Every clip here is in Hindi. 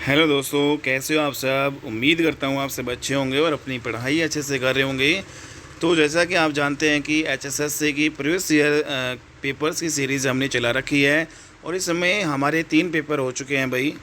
हेलो दोस्तों, कैसे हो आप सब। उम्मीद करता हूँ आप सब अच्छे होंगे और अपनी पढ़ाई अच्छे से कर रहे होंगे। तो जैसा कि आप जानते हैं कि एचएसएस की प्रीवियस ईयर पेपर्स की सीरीज़ हमने चला रखी है और इस समय हमारे 3 पेपर हो चुके हैं भाई।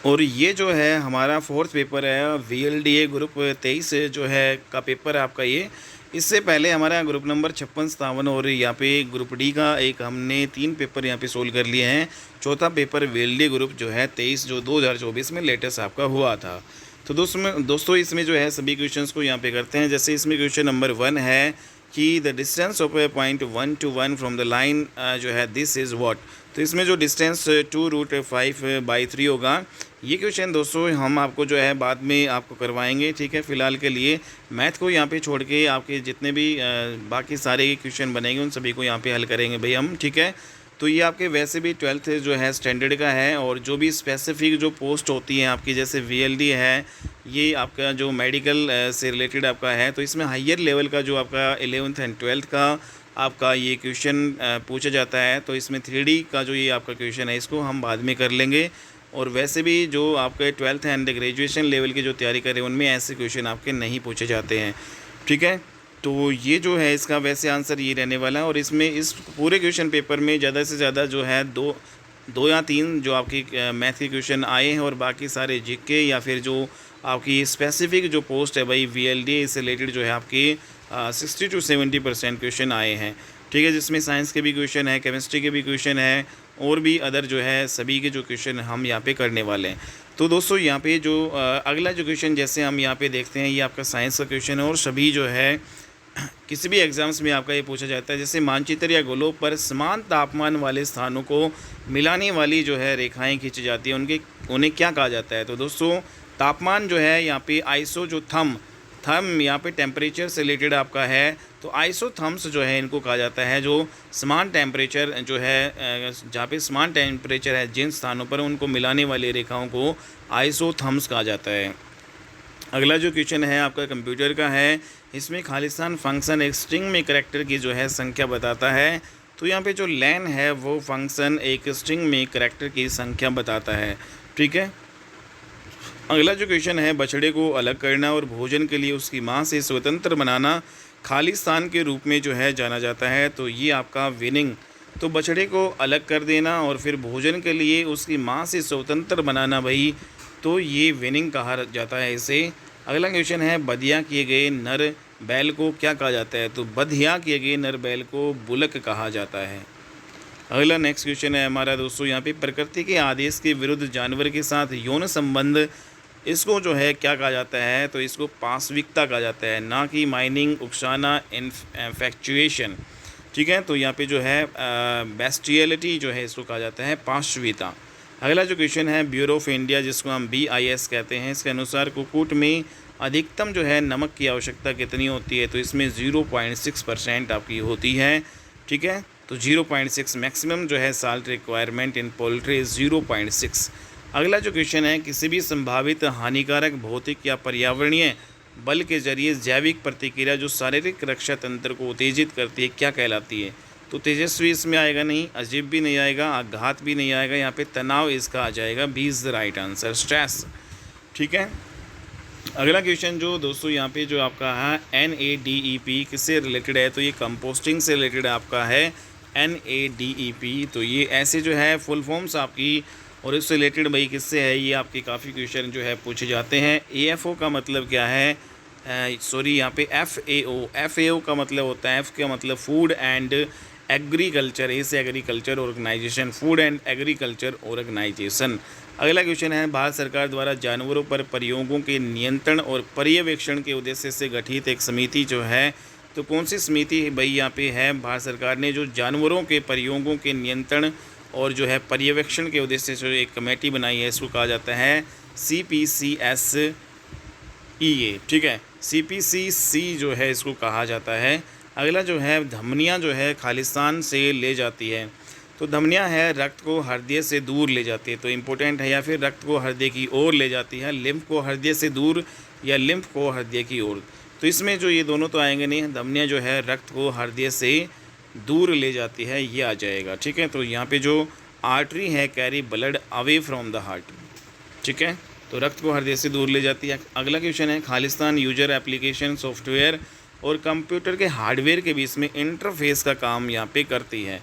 और ये जो है हमारा फोर्थ पेपर है, वीएलडीए ग्रुप 23 जो है का पेपर है आपका ये। इससे पहले हमारा ग्रुप नंबर 56-57 और यहाँ पे ग्रुप डी का एक हमने 3 पेपर यहाँ पे सोल्व कर लिए हैं। चौथा पेपर वीएलडीए ग्रुप जो है 23 जो 2024 में लेटेस्ट आपका हुआ था। तो दोस्तों इसमें जो है सभी क्वेश्चंस को यहाँ पे करते हैं। जैसे इसमें क्वेश्चन नंबर 1 है कि the distance of A point 1 to 1 from the line जो है दिस इज़ व्हाट। तो इसमें जो डिस्टेंस 2√5/3 होगा। ये क्वेश्चन दोस्तों हम आपको जो है बाद में आपको करवाएंगे, ठीक है। फ़िलहाल के लिए मैथ को यहाँ पे छोड़ के आपके जितने भी बाकी सारे क्वेश्चन बनेंगे उन सभी को यहाँ पे हल करेंगे भाई हम, ठीक है। तो ये आपके वैसे भी 12th जो है स्टैंडर्ड का है और जो भी स्पेसिफिक जो पोस्ट होती हैं आपकी, जैसे वीएलडी है, ये आपका जो मेडिकल से रिलेटेड आपका है। तो इसमें हायर लेवल का जो आपका 11th एंड 12th का आपका ये क्वेश्चन पूछा जाता है। तो इसमें 3D का जो ये आपका क्वेश्चन है इसको हम बाद में कर लेंगे। और वैसे भी जो आपके 12th एंड ग्रेजुएशन लेवल की जो तैयारी करें उनमें ऐसे क्वेश्चन आपके नहीं पूछे जाते हैं, ठीक है। तो ये जो है इसका वैसे आंसर ये रहने वाला है। और इसमें इस पूरे क्वेश्चन पेपर में ज़्यादा से ज़्यादा जो है दो या तीन जो आपकी मैथ के क्वेश्चन आए हैं और बाकी सारे जीके या फिर जो आपकी स्पेसिफिक जो पोस्ट है भाई वीएलडी से रिलेटेड जो है आपकी 60 to 70% क्वेश्चन आए हैं, ठीक है। जिसमें साइंस के भी क्वेश्चन है, केमिस्ट्री के भी क्वेश्चन है और भी अदर जो है सभी के जो क्वेश्चन हम यहाँ पे करने वाले हैं। तो दोस्तों यहाँ पे जो अगला जो क्वेश्चन जैसे हम यहाँ पे देखते हैं, ये आपका साइंस का क्वेश्चन है और सभी जो है किसी भी एग्ज़ाम्स में आपका ये पूछा जाता है। जैसे मानचित्र या गोलों पर समान तापमान वाले स्थानों को मिलाने वाली जो है रेखाएं खींची जाती है, उन्हें क्या कहा जाता है। तो दोस्तों तापमान जो है यहाँ पे आइसो जो थम यहाँ पे टेम्परेचर से रिलेटेड आपका है। तो आइसोथर्म्स जो है इनको कहा जाता है, जो समान टेम्परेचर जो है जहाँ पे समान टेम्परेचर है जिन स्थानों पर उनको मिलाने वाली रेखाओं को आइसोथर्म्स कहा जाता है। अगला जो क्वेश्चन है आपका कंप्यूटर का है। इसमें खालिस्तान फंक्शन एक स्ट्रिंग में करैक्टर की जो है संख्या बताता है। तो यहाँ पे जो लेन है वो फंक्शन एक स्ट्रिंग में करैक्टर की संख्या बताता है, ठीक है। अगला जो क्वेश्चन है बछड़े को अलग करना और भोजन के लिए उसकी माँ से स्वतंत्र बनाना खालिस्तान के रूप में जो है जाना जाता है। तो ये आपका विनिंग। तो बछड़े को अलग कर देना और फिर भोजन के लिए उसकी माँ से स्वतंत्र बनाना भाई, तो ये विनिंग कहा जाता है इसे। अगला क्वेश्चन है बधिया किए गए नर बैल को क्या कहा जाता है। तो बधिया किए गए नर बैल को बुलक कहा जाता है। अगला नेक्स्ट क्वेश्चन है हमारा दोस्तों यहाँ पे प्रकृति के आदेश के विरुद्ध जानवर के साथ यौन संबंध, इसको जो है क्या कहा जाता है। तो इसको पाशविकता कहा जाता है, ना कि माइनिंग, उकसाना, इन्फेक्चुएशन, ठीक है। तो यहाँ पे जो है बेस्टियलिटी जो है इसको कहा जाता है पाशविता। अगला जो क्वेश्चन है ब्यूरो ऑफ इंडिया जिसको हम BIS कहते हैं, इसके अनुसार कुक्कुट में अधिकतम जो है नमक की आवश्यकता कितनी होती है। तो इसमें 0.6% आपकी होती है, ठीक है। तो 0.6 मैक्सिमम जो है साल्ट रिक्वायरमेंट इन पोल्ट्री 0.6। अगला जो क्वेश्चन है किसी भी संभावित हानिकारक भौतिक या पर्यावरणीय बल के जरिए जैविक प्रतिक्रिया जो शारीरिक रक्षा तंत्र को उत्तेजित करती है क्या कहलाती है। तो तेजस्वी इसमें आएगा नहीं, अजीब भी नहीं आएगा, आघात भी नहीं आएगा, यहाँ पे तनाव इसका आ जाएगा। B is the right answer, stress, ठीक है। अगला क्वेश्चन जो दोस्तों यहाँ पे जो आपका है NADEP किससे रिलेटेड है। तो ये कंपोस्टिंग से रिलेटेड आपका है NADEP। तो ये ऐसे जो है फुल फॉर्म्स आपकी और इससे रिलेटेड भाई किससे है, ये आपके काफ़ी क्वेश्चन जो है पूछे जाते हैं। AFO का मतलब क्या है, सॉरी यहाँ पे FAO का मतलब होता है, F का मतलब फूड एंड एग्रीकल्चर, ए से agriculture organisation, food and agriculture organisation. अगला क्वेश्चन है भारत सरकार द्वारा जानवरों पर प्रयोगों के नियंत्रण और पर्यवेक्षण के उद्देश्य से गठित एक समिति जो है, तो कौन सी समिति भाई यहाँ पे है। भारत सरकार ने जो जानवरों के प्रयोगों के नियंत्रण और जो है पर्यवेक्षण के उद्देश्य से एक कमेटी बनाई है, इसको कहा जाता है CPCSEA, ठीक है। CPCC जो है इसको कहा जाता है। अगला जो है धमनियाँ जो है खालिस्तान से ले जाती है। तो धमनियाँ है रक्त को हृदय से दूर ले जाती है, तो इम्पोर्टेंट है। या फिर रक्त को हृदय की ओर ले जाती है, लिम्फ को हृदय से दूर या लिम्फ को हृदय की ओर। तो इसमें जो ये दोनों तो आएंगे नहीं, धमनियाँ जो है रक्त को हृदय से दूर ले जाती है, ये आ जाएगा, ठीक है। तो यहाँ पे जो आर्टरी है carry blood away from the heart. ठीक है, तो रक्त को हृदय से दूर ले जाती है। अगला क्वेश्चन है, खालिस्तान यूजर एप्लीकेशन सॉफ्टवेयर और कंप्यूटर के हार्डवेयर के बीच में इंटरफेस का काम यहाँ पे करती है।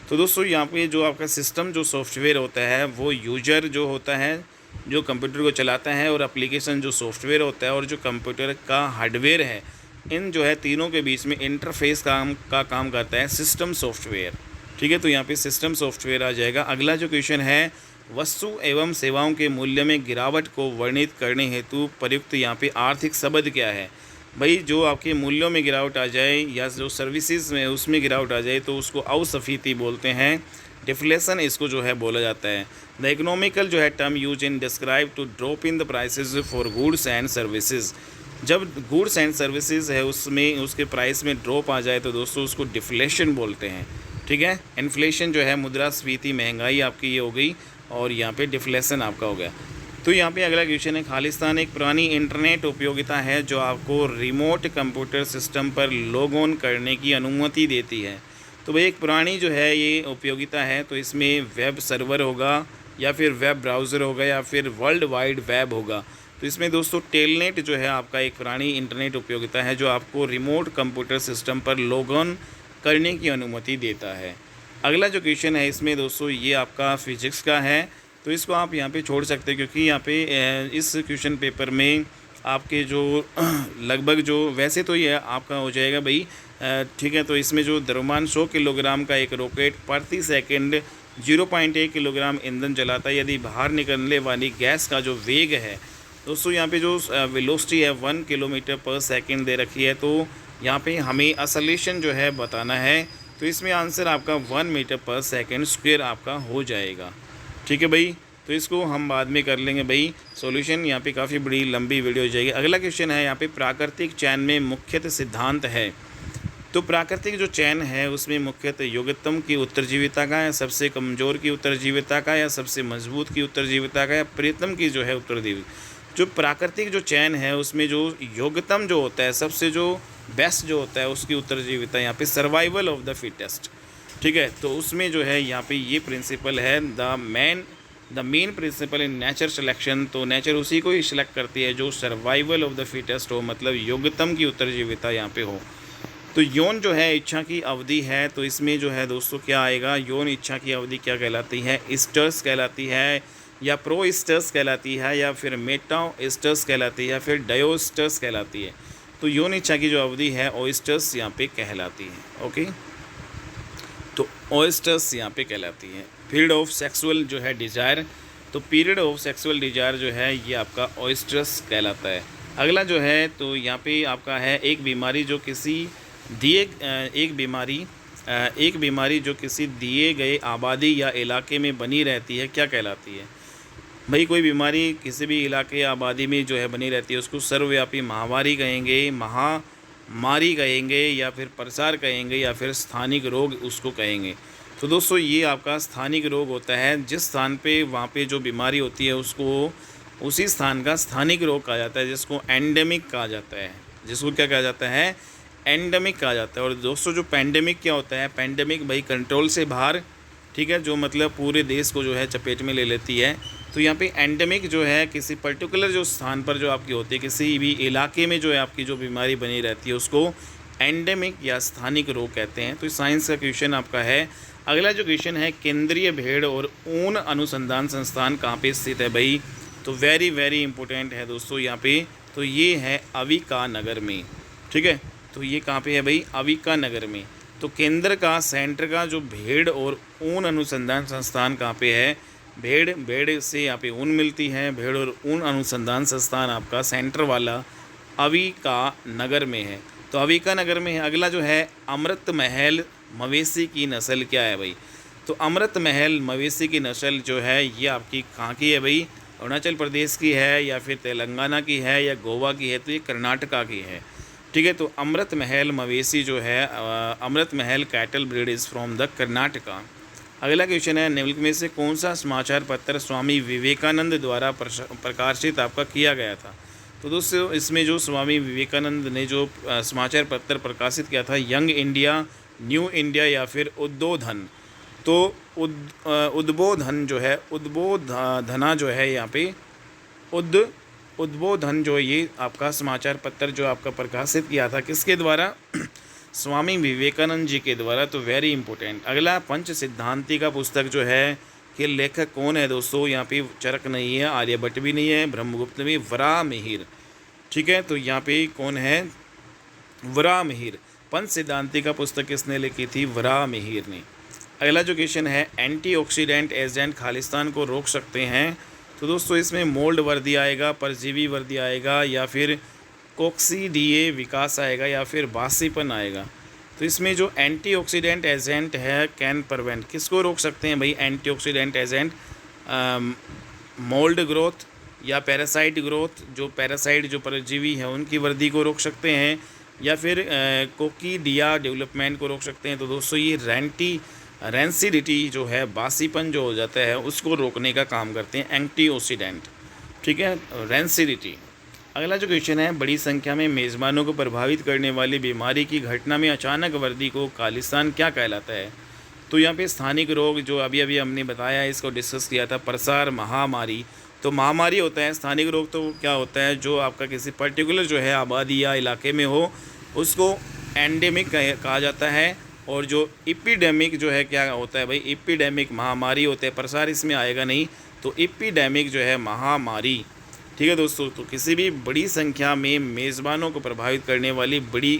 तो दोस्तों यहाँ पे जो आपका सिस्टम जो सॉफ्टवेयर होता है वो यूजर जो होता है जो कंप्यूटर को चलाता है, और एप्लीकेशन जो सॉफ्टवेयर होता है, और जो कंप्यूटर का हार्डवेयर है, इन जो है तीनों के बीच में इंटरफेस का काम करता है सिस्टम सॉफ्टवेयर। ठीक है, तो यहाँ पे सिस्टम सॉफ्टवेयर आ जाएगा। अगला जो क्वेश्चन है, वस्तु एवं सेवाओं के मूल्य में गिरावट को वर्णित करने हेतु प्रयुक्त यहाँ पे आर्थिक शब्द क्या है। भाई जो आपके मूल्यों में गिरावट आ जाए या जो सर्विसेज में उसमें गिरावट आ जाए तो उसको अवस्फीति बोलते हैं, डिफ्लेशन इसको जो है बोला जाता है। द इकोनॉमिकल जो है term use in describe to drop in the prices for goods and services. जब गुड्स एंड सर्विसेज है उसमें उसके प्राइस में ड्रॉप आ जाए तो दोस्तों उसको डिफ्लेशन बोलते हैं। ठीक है, इन्फ्लेशन जो है मुद्रास्फीति महंगाई आपकी ये हो गई, और यहाँ पे डिफ्लेशन आपका हो गया। तो यहाँ पे अगला क्वेश्चन है, खालिस्तान एक पुरानी इंटरनेट उपयोगिता है जो आपको रिमोट कंप्यूटर सिस्टम पर लॉग ऑन करने की अनुमति देती है। तो भाई एक पुरानी जो है ये उपयोगिता है, तो इसमें वेब सर्वर होगा या फिर वेब ब्राउज़र होगा या फिर वर्ल्ड वाइड वेब होगा। तो इसमें दोस्तों टेलनेट जो है आपका एक पुरानी इंटरनेट उपयोगिता है जो आपको रिमोट कंप्यूटर सिस्टम पर लॉग ऑन करने की अनुमति देता है। अगला जो क्वेश्चन है इसमें दोस्तों ये आपका फिजिक्स का है, तो इसको आप यहाँ पे छोड़ सकते हैं क्योंकि यहाँ पे इस क्वेश्चन पेपर में आपके जो लगभग जो वैसे तो ये आपका हो जाएगा भाई। ठीक है, तो इसमें जो द्रव्यमान 100 किलोग्राम का एक रॉकेट प्रति सेकंड 0.1 किलोग्राम ईंधन जलाता है यदि बाहर निकलने वाली गैस का जो वेग है दोस्तों, यहाँ पे जो वेलोसिटी है 1 किलोमीटर पर सेकंड दे रखी है, तो यहाँ पे हमें एक्सेलरेशन जो है बताना है। तो इसमें आंसर आपका 1 मीटर पर सेकंड स्क्वायर आपका हो जाएगा। ठीक है भाई, तो इसको हम बाद में कर लेंगे भाई सॉल्यूशन, यहाँ पे काफ़ी बड़ी लंबी वीडियो हो जाएगी। अगला क्वेश्चन है यहाँ पे, प्राकृतिक चयन में मुख्यतः सिद्धांत है। तो प्राकृतिक जो चयन है उसमें मुख्यतः योग्यतम की उत्तरजीविता का, या सबसे कमज़ोर की उत्तरजीविता का, या सबसे मजबूत की उत्तरजीविता का, या प्रियतम की जो है उत्तरजीविता। जो प्राकृतिक जो चयन है उसमें जो योग्यतम जो होता है, सबसे जो बेस्ट जो होता है उसकी उत्तरजीविता यहाँ पे सर्वाइवल ऑफ द फिटेस्ट। ठीक है, तो उसमें जो है यहाँ पे ये प्रिंसिपल है the main principle in nature selection. तो नेचर उसी को ही सिलेक्ट करती है जो सर्वाइवल ऑफ द फिटेस्ट हो, मतलब योग्यतम की उत्तरजीविता यहाँ पे हो। तो यौन जो है इच्छा की अवधि है, तो इसमें जो है दोस्तों क्या आएगा, यौन इच्छा की अवधि क्या कहलाती है, ईस्टर्स कहलाती है, या प्रोईस्टर्स कहलाती है, या फिर मेटाईस्टर्स कहलाती है, या फिर डायोस्टर्स कहलाती है। तो यौन इच्छा की जो अवधि है ओइस्टर्स यहाँ पे कहलाती है। ओके, तो ओइस्टर्स यहाँ पे कहलाती है। पीरियड ऑफ सेक्सुअल जो है डिजायर, तो पीरियड ऑफ सेक्सुअल डिजायर जो है ये आपका ओइस्टर्स कहलाता है। अगला जो है तो यहाँ पे आपका है, एक बीमारी जो किसी दिए गए आबादी या इलाके में बनी रहती है क्या कहलाती है। भाई कोई बीमारी किसी भी इलाके या आबादी में जो है बनी रहती है उसको सर्वव्यापी महामारी कहेंगे, महामारी कहेंगे, या फिर प्रसार कहेंगे, या फिर स्थानिक रोग उसको कहेंगे। तो दोस्तों ये आपका स्थानिक रोग होता है, जिस स्थान पे वहाँ पे जो बीमारी होती है उसको उसी स्थान का स्थानिक रोग कहा जाता है, जिसको एंडेमिक कहा जाता है। जिसको क्या कहा जाता है, एंडेमिक कहा जाता है। और दोस्तों जो पैंडेमिक क्या होता है, पैंडेमिक भाई कंट्रोल से बाहर, ठीक है, जो मतलब पूरे देश को जो है चपेट में ले लेती है। तो यहाँ पे एंडेमिक जो है किसी पर्टिकुलर जो स्थान पर जो आपकी होती है, किसी भी इलाके में जो है आपकी जो बीमारी बनी रहती है उसको एंडेमिक या स्थानिक रोग कहते हैं। तो साइंस का क्वेश्चन आपका है। अगला जो क्वेश्चन है, केंद्रीय भेड़ और ऊन अनुसंधान संस्थान कहाँ पे स्थित है भाई। तो वेरी वेरी इंपॉर्टेंट है दोस्तों यहाँ पे, तो ये है अविका नगर में। ठीक है, तो ये कहाँ पे है भाई, अविका नगर में। तो केंद्र का, सेंटर का जो भेड़ और ऊन अनुसंधान संस्थान कहाँ पे है, भेड़ से यहाँ पे ऊन मिलती है, भेड़ और ऊन अनुसंधान संस्थान आपका सेंटर वाला अविका नगर में है। तो अविका नगर में है। अगला जो है, अमृत महल मवेशी की नस्ल क्या है भाई। तो अमृत महल मवेशी की नस्ल जो है ये आपकी कहाँ की है भाई, अरुणाचल प्रदेश की है, या फिर तेलंगाना की है, या गोवा की है। तो ये कर्नाटका की है। ठीक है, तो अमृत महल मवेशी जो है, Amrit Mahal cattle breed is from the Karnataka. अगला क्वेश्चन है, निम्नलिखित में से कौन सा समाचार पत्र स्वामी विवेकानंद द्वारा प्रकाशित आपका किया गया था। तो दोस्तों इसमें जो स्वामी विवेकानंद ने जो समाचार पत्र प्रकाशित किया था, यंग इंडिया, न्यू इंडिया, या फिर उद्बोधन। तो उद्बोधन जो है, उद्बोधना जो है यहाँ पे उद्बोधन जो ये आपका समाचार पत्र जो आपका प्रकाशित किया था किसके द्वारा? स्वामी विवेकानंद जी के द्वारा। तो वेरी इंपॉर्टेंट। अगला पंच सिद्धांति का पुस्तक जो है कि लेखक कौन है दोस्तों? यहाँ पे चरक नहीं है, आर्यभट्ट भी नहीं है, ब्रह्मगुप्त भी, वराहमिहिर। ठीक है, तो यहाँ पे कौन है? वराहमिहिर। पंच सिद्धांति का पुस्तक किसने लिखी थी? वराहमिहिर ने। अगला जो क्वेश्चन है, एंटीऑक्सीडेंट एजेंट खालिस्तान को रोक सकते हैं। तो दोस्तों इसमें मोल्ड वर्दी आएगा, परजीवी वर्दी आएगा, या फिर कोक्सीडिए विकास आएगा, या फिर बासीपन आएगा। तो इसमें जो एंटीऑक्सीडेंट एजेंट है कैन प्रिवेंट, किसको रोक सकते हैं भाई? एंटीऑक्सीडेंट एजेंट मोल्ड ग्रोथ या पैरासाइट ग्रोथ, जो पैरासाइट जो परजीवी है उनकी वृद्धि को रोक सकते हैं, या फिर कोकीडिया डेवलपमेंट को रोक सकते हैं। तो दोस्तों ये रेंसिडिटी जो है, बासीपन जो हो जाता है उसको रोकने का काम करते हैं एंटीऑक्सीडेंट। ठीक है, रेंसिडिटी। अगला जो क्वेश्चन है, बड़ी संख्या में मेज़बानों को प्रभावित करने वाली बीमारी की घटना में अचानक वृद्धि को खालिस्तान क्या कहलाता है? तो यहाँ पे स्थानिक रोग जो अभी अभी हमने बताया, इसको डिस्कस किया था, प्रसार, महामारी। तो महामारी होता है, स्थानिक रोग तो क्या होता है? जो आपका किसी पर्टिकुलर जो है आबादी या इलाके में हो उसको एंडेमिक कहा जाता है। और जो एपिडेमिक जो है क्या होता है भाई? एपिडेमिक महामारी होते हैं, प्रसार इसमें आएगा नहीं। तो एपिडेमिक जो है महामारी। ठीक है दोस्तों, तो किसी भी बड़ी संख्या में मेज़बानों को प्रभावित करने वाली बड़ी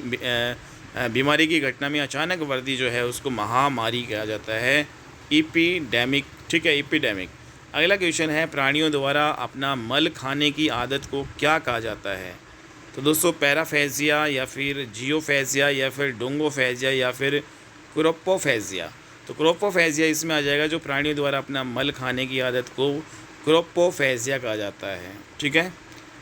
बीमारी की घटना में अचानक वृद्धि जो है उसको महामारी कहा जाता है, एपिडेमिक। ठीक है, एपिडेमिक। अगला क्वेश्चन है, प्राणियों द्वारा अपना मल खाने की आदत को क्या कहा जाता है? तो दोस्तों पैराफेजिया, या फिर जियोफेजिया, या फिर डोंगोफेजिया, या फिर क्रोपोफेजिया। तो क्रोपोफेजिया इसमें आ जाएगा, जो प्राणियों द्वारा अपना मल खाने की आदत को क्रोपोफेजिया कहा जाता है। ठीक है,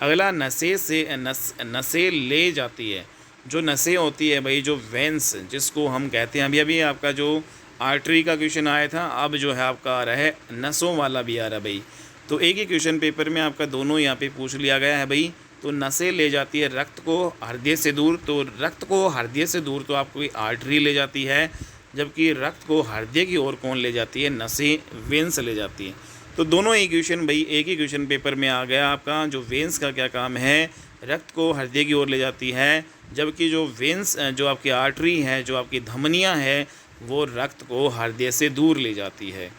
अगला नसें ले जाती है। जो नसें होती है भाई, जो वेंस जिसको हम कहते हैं, अभी अभी आपका जो आर्टरी का क्वेश्चन आया था, अब जो है आपका आ रहा है नसों वाला भी आ रहा है भाई। तो एक ही क्वेश्चन पेपर में आपका दोनों यहाँ पे पूछ लिया गया है भाई। तो नसें ले जाती है रक्त को हृदय से दूर। तो रक्त को हृदय से दूर तो आपको आर्टरी ले जाती है, जबकि रक्त को हृदय की ओर कौन ले जाती है? नसें, वेंस ले जाती है। तो दोनों ही क्वेश्चन भाई एक ही क्वेश्चन पेपर में आ गया आपका। जो वेंस का क्या काम है? रक्त को हृदय की ओर ले जाती है, जबकि जो वेंस जो आपकी आर्टरी है, जो आपकी धमनियाँ है, वो रक्त को हृदय से दूर ले जाती है।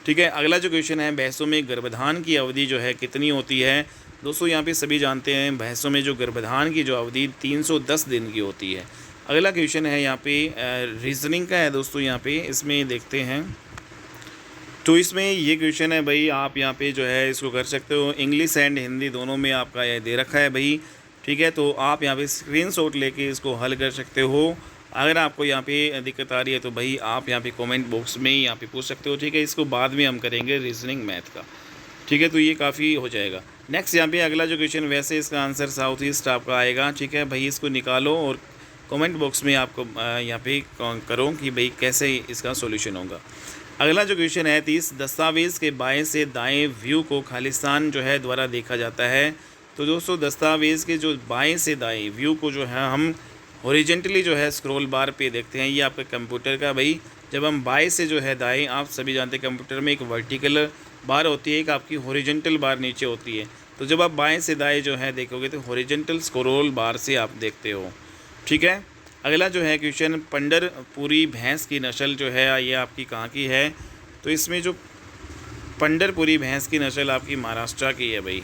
ठीक है, अगला जो क्वेश्चन है, भैंसों में गर्भधान की अवधि जो है कितनी होती है? दोस्तों यहाँ पे सभी जानते हैं भैंसों में जो गर्भधान की जो अवधि 310 दिन की होती है। अगला क्वेश्चन है यहाँ पे रीजनिंग का है दोस्तों। यहाँ पे इसमें देखते हैं, तो इसमें ये क्वेश्चन है भाई, आप यहाँ पे जो है इसको कर सकते हो। इंग्लिश एंड हिंदी दोनों में आपका ये दे रखा है भाई। ठीक है, तो आप यहाँ पे स्क्रीनशॉट लेके इसको हल कर सकते हो। अगर आपको यहाँ पे दिक्कत आ रही है तो भाई आप यहाँ पे कमेंट बॉक्स में ही यहाँ पे पूछ सकते हो। ठीक है, इसको बाद में हम करेंगे रीजनिंग मैथ का। ठीक है, तो ये काफ़ी हो जाएगा। नेक्स्ट यहाँ पे अगला जो क्वेश्चन, वैसे इसका आंसर साउथ ईस्ट आपका आएगा। ठीक है भाई, इसको निकालो और कमेंट बॉक्स में आपको यहाँ पे करो कि भाई कैसे इसका सॉल्यूशन होगा। अगला जो क्वेश्चन है 30, दस्तावेज़ के बाएं से दाएं व्यू को खालिस्तान जो है द्वारा देखा जाता है। तो दोस्तों दस्तावेज़ के जो बाएं से दाएं व्यू को जो है हम हॉरिजेंटली जो है स्क्रॉल बार पे देखते हैं। ये आपके कंप्यूटर का भाई, जब हम बाएं से जो है दाएं, आप सभी जानते हैं कंप्यूटर में एक वर्टिकल बार होती है, एक आपकी हॉरिजेंटल बार नीचे होती है। तो जब आप बाएं से दाएं जो है देखोगे तो हॉरिजेंटल स्क्रॉल बार से आप देखते हो। ठीक है, अगला जो है क्वेश्चन, पंढरपुरी भैंस की नस्ल जो है ये आपकी कहाँ की है? तो इसमें जो पंढरपुरी भैंस की नस्ल आपकी महाराष्ट्र की है भाई।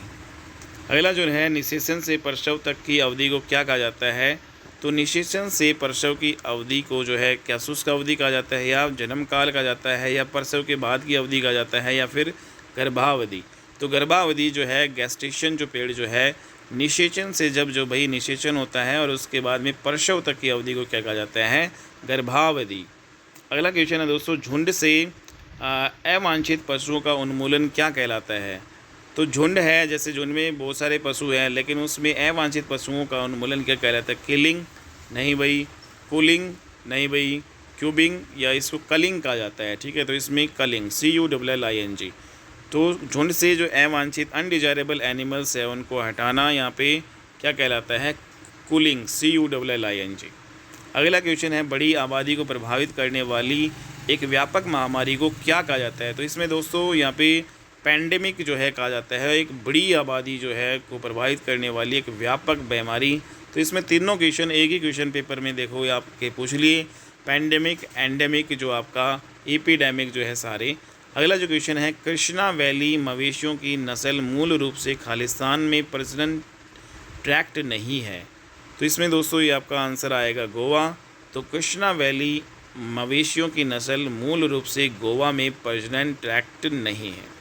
अगला जो है, निषेचन से प्रसव तक की अवधि को क्या कहा जाता है? तो निषेचन से प्रसव की अवधि को जो है क्या शुष्क अवधि कहा जाता है, या जन्म काल कहा जाता है, या प्रसव के बाद की अवधि कहा जाता है, या फिर गर्भावधि? तो गर्भावधि जो है, गेस्टेशन जो पेड़ जो है, निषेचन से जब जो भाई निषेचन होता है और उसके बाद में प्रसव तक की अवधि को क्या कहा जाता है? गर्भावधि। अगला क्वेश्चन है दोस्तों, झुंड से अवांछित पशुओं का उन्मूलन क्या कहलाता है? तो झुंड है, जैसे झुंड में बहुत सारे पशु हैं, लेकिन उसमें अवांछित पशुओं का उन्मूलन क्या कहलाता है? किलिंग नहीं भाई, कूलिंग नहीं भाई, क्यूबिंग या इसको कलिंग कहा जाता है। ठीक है, तो इसमें कलिंग, CULLING। तो झुंड से जो अवांछित अनडिजायरेबल एनिमल्स है उनको हटाना यहाँ पे क्या कहलाता है? Cooling, CULLING। अगला क्वेश्चन है, बड़ी आबादी को प्रभावित करने वाली एक व्यापक महामारी को क्या कहा जाता है? तो इसमें दोस्तों यहाँ पे पैंडेमिक जो है कहा जाता है, एक बड़ी आबादी जो है को प्रभावित करने वाली एक व्यापक बीमारी। तो इसमें तीनों क्वेश्चन एक ही क्वेश्चन पेपर में देखो ये आपके पूछ लिए, पैंडेमिक, एंडेमिक, जो आपका एपिडेमिक जो है सारे। अगला जो क्वेश्चन है, कृष्णा वैली मवेशियों की नस्ल मूल रूप से खालिस्तान में प्रजनन ट्रैक्ट नहीं है। तो इसमें दोस्तों ये आपका आंसर आएगा गोवा। तो कृष्णा वैली मवेशियों की नस्ल मूल रूप से गोवा में प्रजनन ट्रैक्ट नहीं है।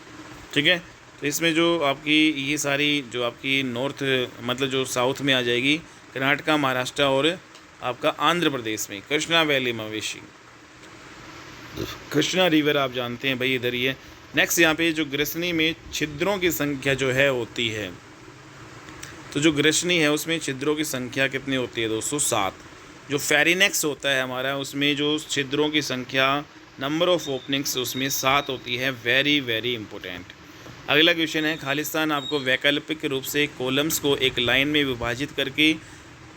ठीक है, तो इसमें जो आपकी ये सारी जो आपकी नॉर्थ मतलब जो साउथ में आ जाएगी, कर्नाटका, महाराष्ट्र और आपका आंध्र प्रदेश में कृष्णा वैली मवेशी। कृष्णा रिवर आप जानते हैं भाई, इधर ही है। नेक्स्ट यहाँ पे जो ग्रसनी में छिद्रों की संख्या जो है होती है, तो जो ग्रसनी है उसमें छिद्रों की संख्या कितनी होती है दोस्तों? 7। जो फेरिनेक्स होता है हमारा, उसमें जो छिद्रों की संख्या, नंबर ऑफ ओपनिंग्स, उसमें 7 होती है। Very very important. अगला क्वेश्चन है, खालिस्तान आपको वैकल्पिक रूप से कॉलम्स को एक लाइन में विभाजित करके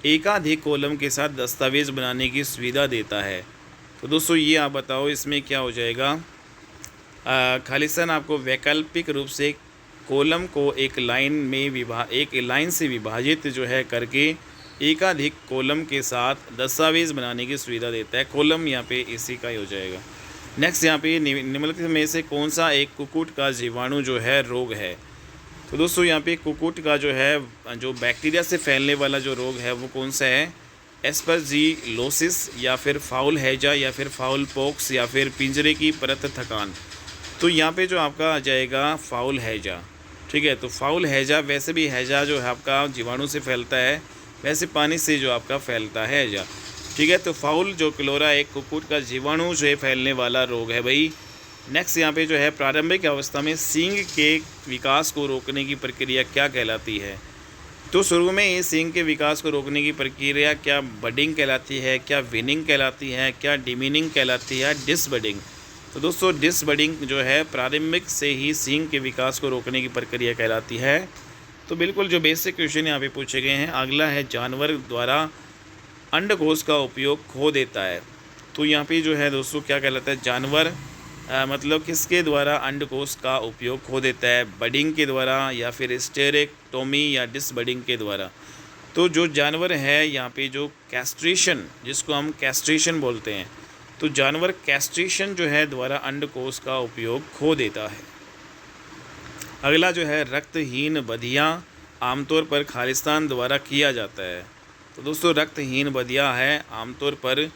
एकाधिक कॉलम के साथ दस्तावेज़ बनाने की सुविधा देता है। तो दोस्तों ये आप बताओ इसमें क्या हो जाएगा? खालिस्तान आपको वैकल्पिक रूप से कॉलम को एक लाइन से विभाजित जो है करके एकाधिक कॉलम के साथ दस्तावेज़ बनाने की सुविधा देता है। कॉलम यहाँ पे इसी का ही हो जाएगा। नेक्स्ट यहाँ पे निम्नलिखित में से कौन सा एक कुक्कुट का जीवाणु जो है रोग है? तो दोस्तों यहाँ पे कुक्कुट का जो है जो बैक्टीरिया से फैलने वाला जो रोग है वो कौन सा है? एस्परजिलोसिस, या फिर फाउल हैजा, या फिर फाउल पॉक्स, या फिर पिंजरे की परत थकान। तो यहाँ पे जो आपका आ जाएगा फाउल हैजा। ठीक है, तो फाउल हैजा, वैसे भी हैजा जो है आपका जीवाणु से फैलता है, वैसे पानी से जो आपका फैलता है हैजा। ठीक है, तो फाउल जो क्लोरा एक कुक्कुट का जीवाणु जो है फैलने वाला रोग है भाई। नेक्स्ट यहाँ पे जो है, प्रारंभिक अवस्था में सींग के विकास को रोकने की प्रक्रिया क्या कहलाती है? तो शुरू में ये सींग के विकास को रोकने की प्रक्रिया क्या बडिंग कहलाती है, क्या विनिंग कहलाती है, क्या डिमिनिंग कहलाती है, डिसबडिंग? तो दोस्तों डिसबडिंग जो है प्रारंभिक से ही सींग के विकास को रोकने की प्रक्रिया कहलाती है। तो बिल्कुल जो बेसिक क्वेश्चन यहाँ पे पूछे गए हैं। अगला है, जानवर द्वारा अंडकोश का उपयोग खो देता है। तो यहाँ पे जो है दोस्तों क्या कहलाता है? जानवर मतलब किसके द्वारा अंडकोश का उपयोग खो देता है? बडिंग के द्वारा, या फिर स्टेरेक्टोमी, या डिसबडिंग के द्वारा? तो जो जानवर है यहाँ पे जो कैस्ट्रेशन, जिसको हम कैस्ट्रेशन बोलते हैं, तो जानवर कैस्ट्रेशन जो है द्वारा अंडकोश का उपयोग खो देता है। अगला जो है, रक्तहीन बधिया आमतौर पर खालिस्तान द्वारा किया जाता है। तो दोस्तों रक्तहीन बधिया है आमतौर पर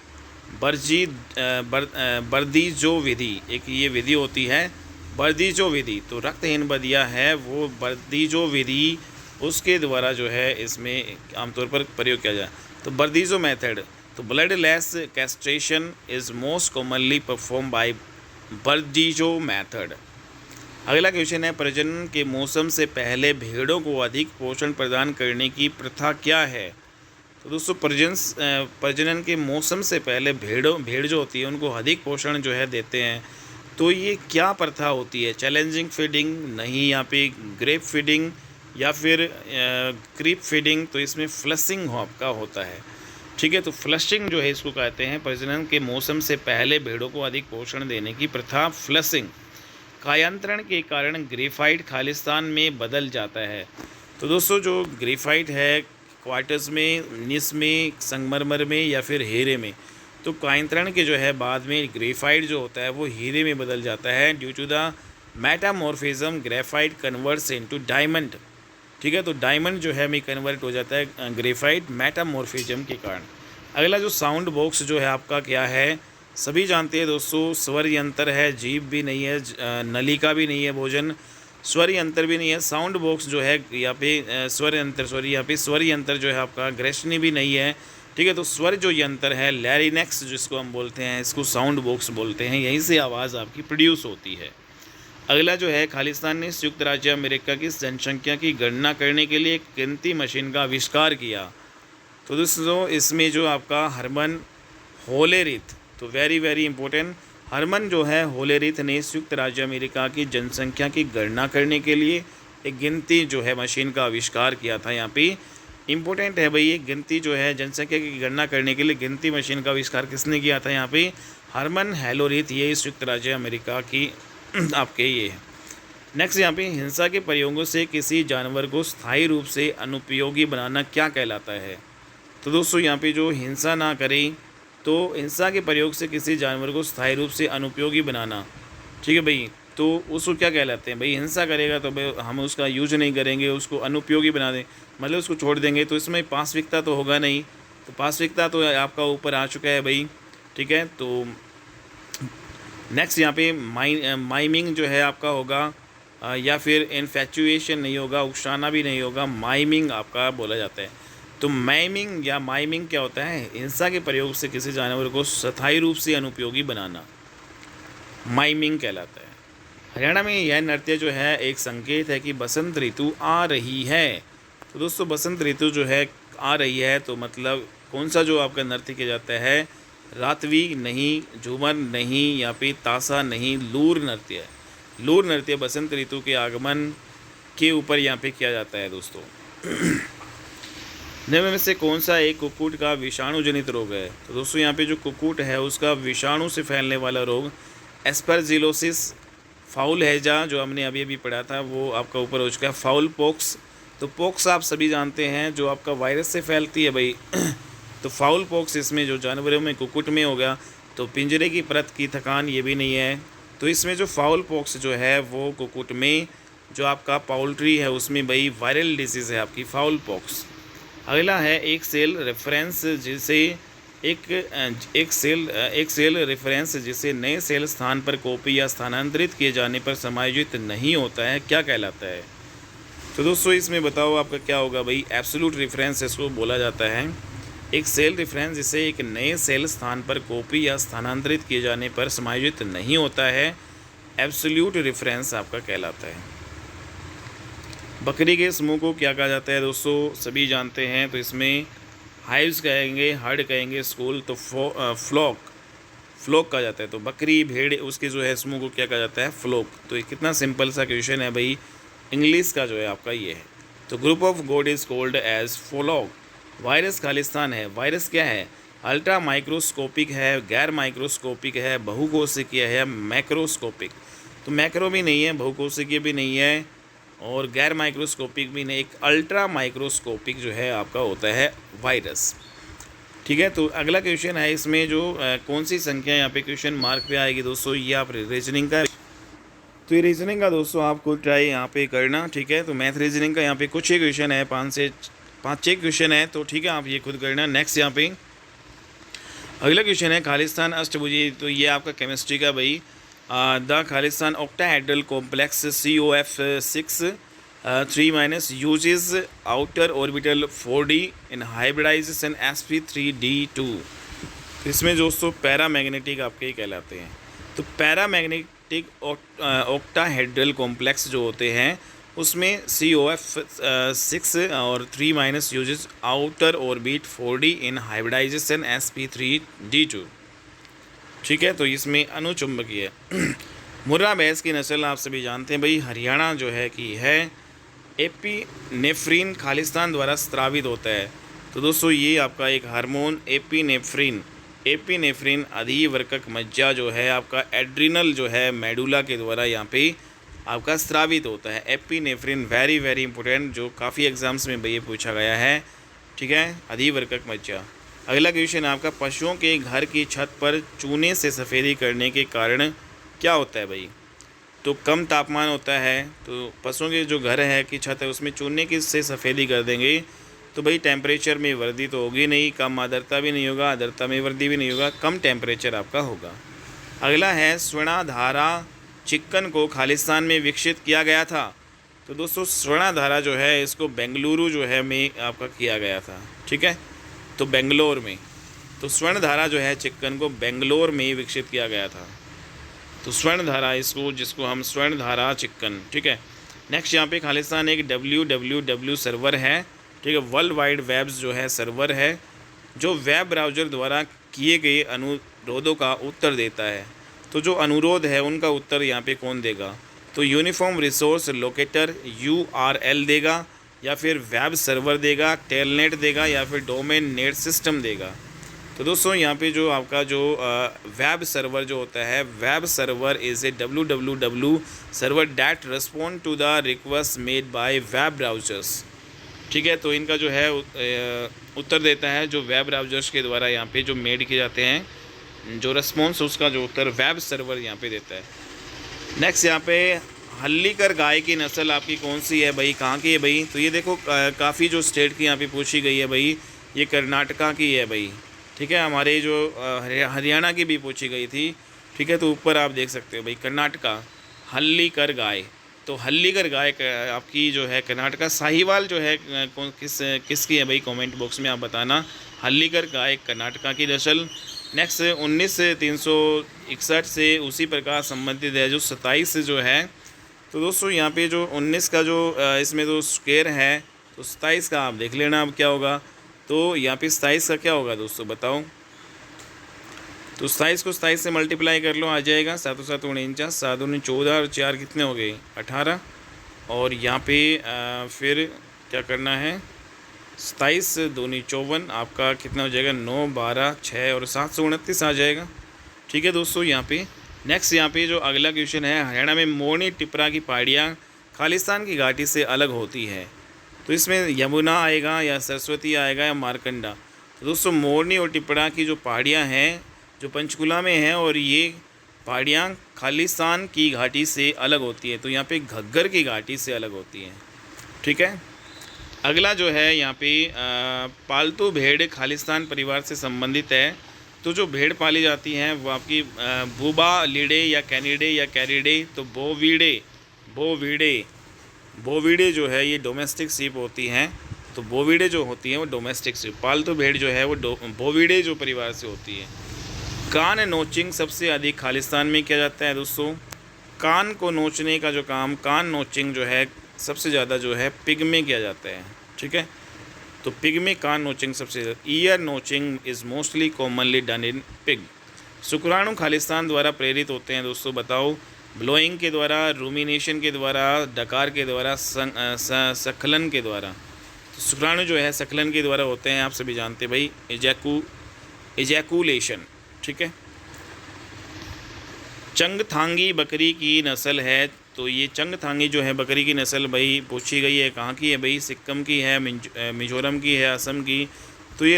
बर्दीजो विधि, एक ये विधि होती है बर्दीजो विधि। तो रक्तहीन बधिया है वो बर्दीजो विधि, उसके द्वारा जो है इसमें आमतौर पर प्रयोग किया जाए। तो बर्दीजो मेथड, तो bloodless castration is most commonly perform by Burdizzo method. अगला क्वेश्चन है, प्रजनन के मौसम से पहले भेड़ों को अधिक पोषण प्रदान करने की प्रथा क्या है? तो दोस्तों प्रजनन के मौसम से पहले भेड़ जो होती है उनको अधिक पोषण जो है देते हैं। तो ये क्या प्रथा होती है? चैलेंजिंग फीडिंग, नहीं यहाँ पे ग्रेप फीडिंग, या फिर क्रीप फीडिंग? तो इसमें फ्लशिंग आपका होता है। ठीक है, तो फ्लशिंग जो है इसको कहते हैं। प्रजनन के मौसम से पहले भेड़ों को अधिक पोषण देने की प्रथा फ्लशिंग। कायांतरण के कारण ग्रेफाइट खालिस्तान में बदल जाता है। तो दोस्तों जो ग्रेफाइट है क्वार्टर्स में, निस में, संगमरमर में, या फिर हीरे में, तो कायांतरण के जो है बाद में ग्रेफाइट जो होता है वो हीरे में बदल जाता है। Due to the metamorphism graphite converts into diamond. ठीक है, तो डायमंड जो है में कन्वर्ट हो जाता है ग्रेफाइट मेटामॉर्फिज्म के कारण। अगला जो साउंड बॉक्स जो है आपका क्या है? सभी जानते हैं दोस्तों, स्वर यंत्र है, जीभ भी नहीं है, नलिका भी नहीं है, भोजन स्वर यंत्र भी नहीं है। साउंड बॉक्स जो है यहाँ पे यहाँ पे स्वर यंत्र जो है आपका ग्रसनी भी नहीं है। ठीक है, तो स्वर जो यंत्र है लैरिनेक्स जिसको हम बोलते हैं, इसको साउंड बॉक्स बोलते हैं, यहीं से आवाज़ आपकी प्रोड्यूस होती है। अगला जो है, खालिस्तान ने संयुक्त राज्य अमेरिका की जनसंख्या की गणना करने के लिए एक गिनती मशीन का आविष्कार किया। तो दोस्तों इसमें जो आपका हरमन होलेरिथ, तो वेरी वेरी इंपॉर्टेंट, हरमन जो है होलेरिथ ने संयुक्त राज्य अमेरिका की जनसंख्या की गणना करने के लिए एक गिनती जो है मशीन का आविष्कार किया था। यहाँ पे इंपॉर्टेंट है भाई, ये गिनती जो है जनसंख्या की गणना करने के लिए गिनती मशीन का आविष्कार किसने किया था? यहाँ पे हरमन होलेरिथ, ये संयुक्त राज्य अमेरिका की आपके ये है। नेक्स्ट यहाँ पे हिंसा के प्रयोगों से किसी जानवर को स्थायी रूप से अनुपयोगी बनाना क्या कहलाता है। तो दोस्तों यहाँ पे जो हिंसा ना करें, तो हिंसा के प्रयोग से किसी जानवर को स्थायी रूप से अनुपयोगी बनाना, ठीक है भाई, तो उसको क्या कहलाते हैं भाई। हिंसा करेगा तो भाई हम उसका यूज नहीं करेंगे, उसको अनुपयोगी बना दें, मतलब उसको छोड़ देंगे, तो इसमें पाशविकता तो होगा नहीं। तो पाशविकता तो आपका ऊपर आ चुका है भाई, ठीक है। तो नेक्स्ट यहाँ पे माइमिंग जो है आपका होगा, या फिर इन्फैचुएशन नहीं होगा, उकसाना भी नहीं होगा, माइमिंग आपका बोला जाता है। तो माइमिंग या माइमिंग क्या होता है, हिंसा के प्रयोग से किसी जानवर को स्थायी रूप से अनुपयोगी बनाना, माइमिंग कहलाता है। हरियाणा में यह नृत्य जो है एक संकेत है कि बसंत ऋतु आ रही है। तो दोस्तों बसंत ऋतु जो है आ रही है, तो मतलब कौन सा जो आपका नृत्य किया जाता है, रातवी नहीं, झूमर नहीं, या फिर ताशा नहीं, लूर नृत्य है। लूर नृत्य बसंत ऋतु के आगमन के ऊपर यहाँ पे किया जाता है दोस्तों। निम्न में से कौन सा एक कुक्कुट का विषाणु जनित रोग है। तो दोस्तों यहाँ पे जो कुक्कुट है उसका विषाणु से फैलने वाला रोग एस्परजिलोसिस, फाउल हैजा जो हमने अभी अभी पढ़ा था वो आपका ऊपर हो चुका है, फाउल पॉक्स। तो पॉक्स आप सभी जानते हैं जो आपका वायरस से फैलती है भाई। तो फाउल पॉक्स इसमें जो जानवरों में कुक्कुट में हो गया। तो पिंजरे की परत की थकान ये भी नहीं है। तो इसमें जो फाउल पॉक्स जो है वो कुक्कुट में, जो आपका पाउल्ट्री है उसमें भाई वायरल डिसीज़ है आपकी फाउल पॉक्स। अगला है एक सेल रेफरेंस, जिसे एक सेल रेफरेंस जिसे नए सेल स्थान पर कॉपी या स्थानांतरित किए जाने पर समायोजित नहीं होता है, क्या कहलाता है। तो दोस्तों इसमें बताओ आपका क्या होगा भाई, एब्सोल्यूट रेफरेंस इसको बोला जाता है। एक सेल रेफरेंस जिसे एक नए सेल स्थान पर कॉपी या स्थानांतरित किए जाने पर समायोजित नहीं होता है, एब्सोल्यूट रेफरेंस आपका कहलाता है। बकरी के समूह को क्या कहा जाता है दोस्तों, सभी जानते हैं। तो इसमें हाइव्स कहेंगे, हर्ड कहेंगे, स्कूल, तो फ्लॉक कहा जाता है। तो बकरी भेड़ उसके जो है समूह को क्या कहा जाता है, फ्लॉक। तो ये कितना सिंपल सा क्वेश्चन है भाई, इंग्लिश का जो है आपका ये है। तो group of god is called as flock. Virus Khalistan है। वायरस क्या है, अल्ट्रा माइक्रोस्कोपिक है, गैर माइक्रोस्कोपिक है, बहुकोशिकीय है, मैक्रोस्कोपिक। तो मैक्रो भी नहीं है, बहुकोशिकीय भी नहीं है, और गैर माइक्रोस्कोपिक भी नहीं, एक अल्ट्रा माइक्रोस्कोपिक जो है आपका होता है वायरस, ठीक है। तो अगला क्वेश्चन है इसमें जो कौन सी संख्या यहाँ पे क्वेश्चन मार्क पे आएगी दोस्तों, ये आप रीजनिंग का, तो ये रीजनिंग का दोस्तों आपको ट्राई यहाँ पे करना, ठीक है। तो मैथ रीजनिंग का यहाँ पे कुछ ही क्वेश्चन है, 5-6 क्वेश्चन है, तो ठीक है आप ये खुद करना। नेक्स्ट यहाँ पे अगला क्वेश्चन है खालिस्तान अष्टभुजी। तो ये आपका केमिस्ट्री का भाई, the Khalistan octahedral complex COF6 3- uses outer orbital 4D in hybridization sp3d2। तो इसमें दोस्तों पैरामैग्नेटिक आपके कहलाते हैं। तो पैरामैग्नेटिक ऑक्टाहेड्रल कॉम्प्लेक्स जो होते हैं उसमें COF6 और 3- uses outer orbit 4D in hybridization sp3d2, ठीक है। तो इसमें अनुचुंबकीय मुर्रा भैंस की नस्ल आप सभी जानते हैं भाई, हरियाणा जो है कि है, एपिनेफ्रिन खालिस्तान द्वारा स्रावित होता है। तो दोस्तों ये आपका एक हार्मोन एपिनेफ्रिन अधिवर्कक मज्जा जो है आपका एड्रिनल जो है मेडुला के द्वारा यहाँ पे आपका स्रावित होता है। एपिनेफ्रिन वेरी वेरी इंपॉर्टेंट, जो काफ़ी एग्जाम्स में भाई ये पूछा गया है, ठीक है, अधिवर्कक मज्जा। अगला क्वेश्चन आपका, पशुओं के घर की छत पर चूने से सफ़ेदी करने के कारण क्या होता है भाई। तो कम तापमान होता है, तो पशुओं के जो घर है की छत है उसमें चूने की से सफ़ेदी कर देंगे तो भाई टेम्परेचर में वृद्धि तो होगी नहीं, कम आर्द्रता भी नहीं होगा, आर्द्रता में वृद्धि भी नहीं होगा, कम टेम्परेचर आपका होगा। अगला है स्वर्णाधारा चिकन को खालिस्तान में विकसित किया गया था। तो दोस्तों स्वर्णाधारा जो है इसको बेंगलुरु जो है में आपका किया गया था, ठीक है, तो बेंगलोर में। तो स्वर्णधारा जो है चिकन को बेंगलोर में विकसित किया गया था। तो स्वर्णधारा इसको, जिसको हम स्वर्णधारा चिकन, ठीक है। नेक्स्ट यहाँ पे खालिस्तान एक www सर्वर है, ठीक है, वर्ल्ड वाइड वेब्स जो है सर्वर है, जो वेब ब्राउज़र द्वारा किए गए अनुरोधों का उत्तर देता है। तो जो अनुरोध है उनका उत्तर यहाँ पे कौन देगा, तो यूनिफॉर्म रिसोर्स लोकेटर URL देगा, या फिर वेब सर्वर देगा, टेलनेट देगा, या फिर डोमेन नेट सिस्टम देगा। तो दोस्तों यहाँ पे जो आपका जो वेब सर्वर जो होता है, web server is a www server that respond to the request made by web browsers. ठीक है, तो इनका जो है उत्तर देता है जो वेब ब्राउज़र्स के द्वारा यहाँ पे जो मेड किए जाते हैं, जो रिस्पॉन्स उसका जो उत्तर वेब सर्वर यहाँ पे देता है। नेक्स्ट यहाँ पे हल्लीकर गाय की नस्ल आपकी कौन सी है भाई, कहाँ की है भाई? तो ये देखो काफ़ी जो स्टेट की यहाँ पे पूछी गई है भाई, ये कर्नाटका की है भाई। ठीक है, हमारे जो हरियाणा की भी पूछी गई थी। ठीक है, तो ऊपर आप देख सकते हो भाई कर्नाटका हल्लीकर गाय। तो हल्लीकर गाय आपकी जो है कर्नाटका। साहिवाल जो है कौन किसकी है भाई, कमेंट बॉक्स में आप बताना। हल्लीकर गाय कर्नाटका की नस्ल। नेक्स्ट 19,361 से उसी प्रकार संबंधित है जो 27 जो है। तो दोस्तों यहाँ पे जो 19 का जो इसमें जो स्क्वायर है, तो 27 का आप देख लेना अब क्या होगा। तो यहाँ पे 27 का क्या होगा दोस्तों बताओ? तो 27 को 27 से मल्टीप्लाई कर लो, आ जाएगा 7 7 49, 7 दूनी 14 और 4 कितने हो गए 18। और यहाँ पे फिर क्या करना है, 27 दूनी 54, आपका कितना हो जाएगा 9 12 6 और 7 से 29 आ जाएगा। ठीक है दोस्तों यहाँ पे नेक्स्ट यहाँ पे जो अगला क्वेश्चन है, हरियाणा में मोरनी टिपरा की पहाड़ियाँ खालिस्तान की घाटी से अलग होती है। तो इसमें यमुना आएगा या सरस्वती आएगा या मारकंडा। तो दोस्तों मोरनी और टिपरा की जो पहाड़ियाँ हैं जो पंचकुला में हैं, और ये पहाड़ियाँ खालिस्तान की घाटी से अलग होती है। तो यहाँ पे घग्गर की घाटी से अलग होती हैं। ठीक है, अगला जो है यहाँ पे पालतू भेड़ खालिस्तान परिवार से संबंधित है। तो जो भेड़ पाली जाती हैं वो आपकी बूबा लीडे या कैनिडे या कैरिडे। तो बोवीडे जो है ये डोमेस्टिक सीप होती हैं। तो बोवीडे जो होती हैं वो डोमेस्टिक सीप, पालतू भेड़ जो है वो बोवीडे जो परिवार से होती है। कान नोचिंग सबसे अधिक खालिस्तान में किया जाता है दोस्तों। कान को नोचने का जो काम, कान नोचिंग जो है सबसे ज़्यादा जो है पिग में किया जाता है। ठीक है, तो पिग में कान नोचिंग सबसे ज़्यादा। Year notching is mostly commonly done in pig. शुक्राणु खालिस्तान द्वारा प्रेरित होते हैं दोस्तों, बताओ। ब्लोइंग के द्वारा, रूमिनेशन के द्वारा, डकार के द्वारा, सखलन के द्वारा। तो शुक्राणु जो है सखलन के द्वारा होते हैं, आप सभी जानते हैं भाई, एजैकुलेशन। ठीक है, चंगथांगी बकरी की नस्ल है। तो ये चंगथांगी जो है बकरी की नस्ल भाई पूछी गई है, कहाँ की है भाई? सिक्किम की है, मिजोरम की है, असम की। तो ये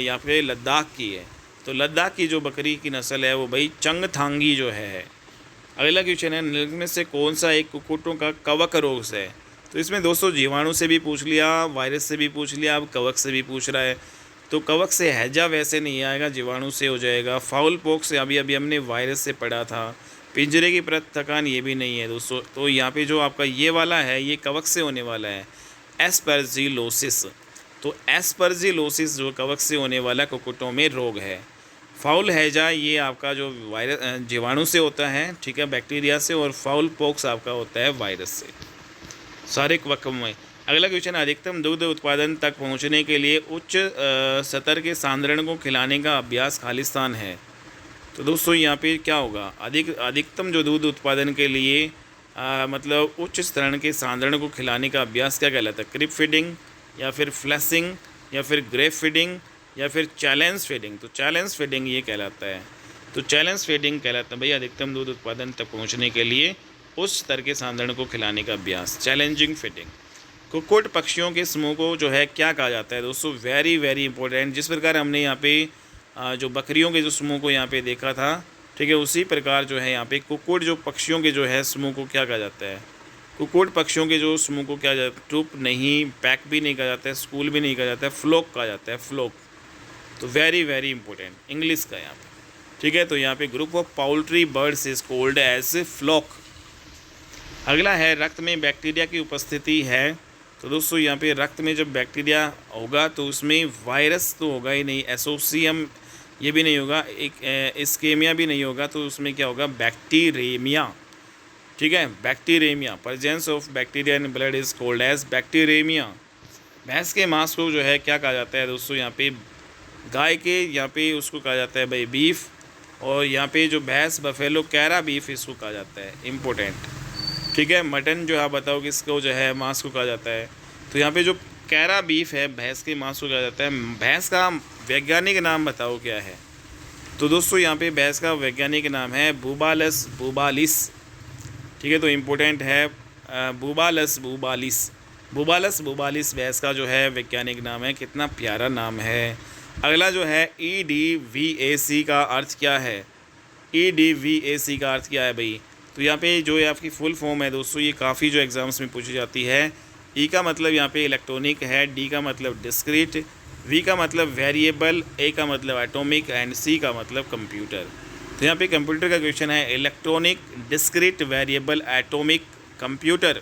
यहाँ पे लद्दाख की है। तो लद्दाख की जो बकरी की नस्ल है वो भाई चंगथांगी जो है। अगला क्वेश्चन है, निम्न में से कौन सा एक कुक्कुटों का कवक रोग है? तो इसमें दोस्तों जीवाणु से भी पूछ लिया, वायरस से भी पूछ लिया, अब कवक से भी पूछ रहा है। तो कवक से हैजा वैसे नहीं आएगा, जीवाणु से हो जाएगा। फाउल पॉक्स अभी हमने वायरस से पढ़ा था। पिंजरे की परत थकान ये भी नहीं है दोस्तों। तो यहाँ पे जो आपका ये वाला है ये कवक से होने वाला है, एस्परजिलोसिस। तो एस्परजिलोसिस जो कवक से होने वाला कुक्कुटों में रोग है। फाउल हैजा ये आपका जो वायरस जीवाणु से होता है, ठीक है, बैक्टीरिया से। और फाउल पॉक्स आपका होता है वायरस से, सारे कवक में। अगला क्वेश्चन, अधिकतम दुग्ध उत्पादन तक पहुंचने के लिए उच्च स्तर के सांद्रण को खिलाने का अभ्यास खालिस्तान है। तो दोस्तों यहाँ पे क्या होगा, अधिकतम जो दूध उत्पादन के लिए मतलब उच्च स्तर के सांद्रण को खिलाने का अभ्यास क्या कहलाता है? क्रिप फीडिंग या फिर फ्लैशिंग या फिर ग्रेप फीडिंग या फिर चैलेंज फीडिंग। तो चैलेंज फीडिंग ये कहलाता है। तो चैलेंज फीडिंग कहलाता है भाई अधिकतम दूध उत्पादन तक पहुँचने के लिए उच्च स्तर के सांद्रण को खिलाने का अभ्यास, चैलेंजिंग फीडिंग। कुक्कुट पक्षियों के समूह को जो है क्या कहा जाता है दोस्तों? Very very important. जिस प्रकार हमने यहाँ पे जो बकरियों के जो समूह को यहाँ पे देखा था, ठीक है, उसी प्रकार जो है यहाँ पे कुक्कुट जो पक्षियों के जो है समूह को क्या कहा जाता है? कुक्कुट पक्षियों के जो समूह को क्या जाता है? ट्रूप नहीं, पैक भी नहीं कहा जाता है, स्कूल भी नहीं कहा जाता है, फ्लॉक कहा जाता है, फ्लॉक। तो वेरी वेरी इंपॉर्टेंट इंग्लिश का यहाँ पे। ठीक है, तो यहाँ पे group of poultry birds is called as flock. अगला है, रक्त में बैक्टीरिया की उपस्थिति है। तो दोस्तों यहाँ पे रक्त में जब बैक्टीरिया होगा तो उसमें वायरस तो होगा ही नहीं, एसोसियम ये भी नहीं होगा, एक इस्केमिया भी नहीं होगा। तो उसमें क्या होगा? बैक्टीरेमिया। ठीक है, bacteraemia. Presence of bacteria in blood is called as bacteraemia. भैंस के मांस को जो है क्या कहा जाता है दोस्तों? यहाँ पे गाय के यहाँ पे उसको कहा जाता है भाई बीफ। और यहाँ पे जो भैंस बफेलो कैरा बीफ इसको कहा जाता है, इम्पोर्टेंट। ठीक है, मटन जो आप बताओ किसको जो है मांस को कहा जाता है? तो यहाँ पे जो कैरा बीफ है भैंस के मांस को कहा जाता है। भैंस का वैज्ञानिक नाम बताओ क्या है। तो दोस्तों यहाँ पे भैंस का वैज्ञानिक नाम है बुबालस बुबालिस। ठीक है, तो इम्पोर्टेंट है बुबालस बुबालिस। बुबालस बुबालिस भैंस का जो है वैज्ञानिक नाम है। कितना प्यारा नाम है। अगला जो है EDVAC का अर्थ क्या है। EDVAC का अर्थ क्या है भाई। तो यहाँ पे जो है आपकी फुल फॉर्म है दोस्तों, ये काफ़ी जो एग्ज़ाम्स में पूछी जाती है। ई का मतलब यहाँ पे इलेक्ट्रॉनिक है, डी का मतलब डिस्क्रीट, वी का मतलब वेरिएबल, ए का मतलब एटॉमिक एंड सी का मतलब कंप्यूटर। तो यहाँ पे कंप्यूटर का क्वेश्चन है electronic discrete variable atomic computer.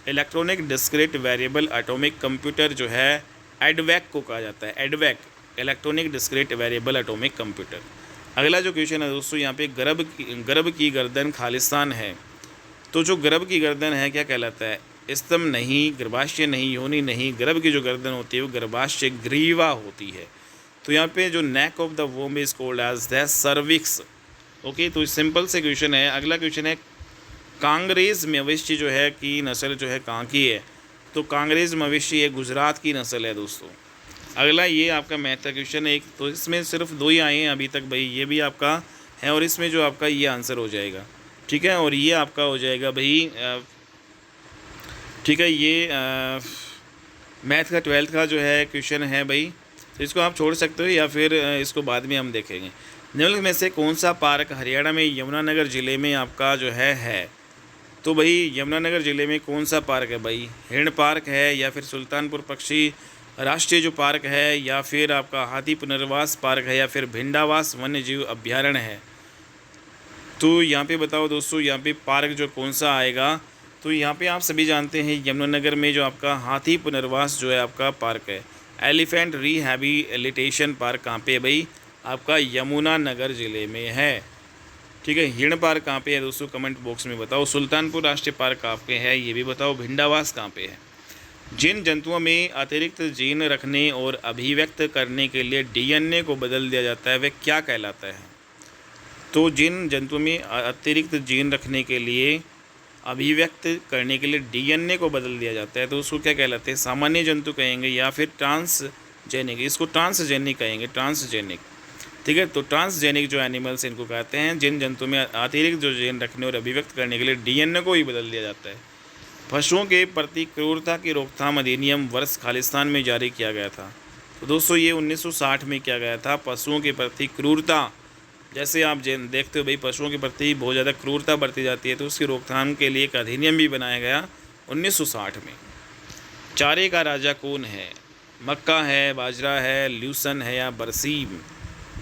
Electronic discrete variable atomic computer जो है एडवैक को कहा जाता है। एडवैक, electronic discrete variable atomic computer. अगला जो क्वेश्चन है दोस्तों, यहाँ पे गर्भ की गर्दन खालिस्तान है। तो जो गर्भ की गर्दन है क्या कहलाता है। स्तंभ नहीं, गर्भाशय नहीं, योनि नहीं, गर्भ की जो गर्दन होती है वो गर्भाशय ग्रीवा होती है। तो यहाँ पे जो neck of the womb is called as the cervix. Okay, तो सिंपल से क्वेश्चन है। अगला क्वेश्चन है कांग्रेज मवेशी जो है की नस्ल जो है कहाँ की है। तो कांग्रेज मवेशी है गुजरात की नस्ल है दोस्तों। अगला ये आपका मैथ का क्वेश्चन है एक, तो इसमें सिर्फ 2 ही आए हैं अभी तक भाई, ये भी आपका है और इसमें जो आपका ये आंसर हो जाएगा। ठीक है, और ये आपका हो जाएगा भाई ठीक है, ये मैथ का 12th का जो है क्वेश्चन है भाई, तो इसको आप छोड़ सकते हो या फिर इसको बाद में हम देखेंगे। निम्नलिखित में से कौन सा पार्क हरियाणा में यमुनानगर ज़िले में आपका जो है। तो भाई यमुनानगर ज़िले में कौन सा पार्क है भाई। हिरण पार्क है या फिर सुल्तानपुर पक्षी राष्ट्रीय जो पार्क है, या फिर आपका हाथी पुनर्वास पार्क है, या फिर भिंडावास वन्य जीव अभ्यारण्य है। तो यहाँ पे बताओ दोस्तों, यहाँ पे पार्क जो कौन सा आएगा। तो यहाँ पे आप सभी जानते हैं यमुनानगर में जो आपका हाथी पुनर्वास जो है आपका पार्क है। एलिफेंट रिहैबिलिटेशन पार्क कहाँ पे है भाई, आपका यमुनानगर ज़िले में है। ठीक है, हिरण पार्क कहाँ पे है दोस्तों, कमेंट बॉक्स में बताओ। सुल्तानपुर राष्ट्रीय पार्क कहाँ पे है ये भी बताओ। भिंडावास कहाँ पे है। जिन जंतुओं में अतिरिक्त जीन रखने और अभिव्यक्त करने के लिए DNA को बदल दिया जाता है वह क्या कहलाता है। तो जिन जंतुओं में अतिरिक्त जीन रखने के लिए अभिव्यक्त करने के लिए DNA को बदल दिया जाता है तो उसको क्या कहलाते हैं। सामान्य जंतु कहेंगे या फिर ट्रांसजेनिक, इसको ट्रांसजेनिक कहेंगे, ट्रांसजेनिक। ठीक है, तो ट्रांसजेनिक जो एनिमल्स इनको कहते हैं जिन जंतु में अतिरिक्त जो जीन रखने और अभिव्यक्त करने के लिए DNA को ही बदल दिया जाता है। पशुओं के प्रति क्रूरता की रोकथाम अधिनियम वर्ष खालिस्तान में जारी किया गया था। तो दोस्तों ये 1960 में किया गया था। पशुओं के प्रति क्रूरता, जैसे आप देखते हो भाई पशुओं के प्रति बहुत ज़्यादा क्रूरता बरती जाती है, तो उसकी रोकथाम के लिए एक अधिनियम भी बनाया गया 1960 में। चारे का राजा कौन है। मक्का है, बाजरा है, ल्यूसन है या बरसीम।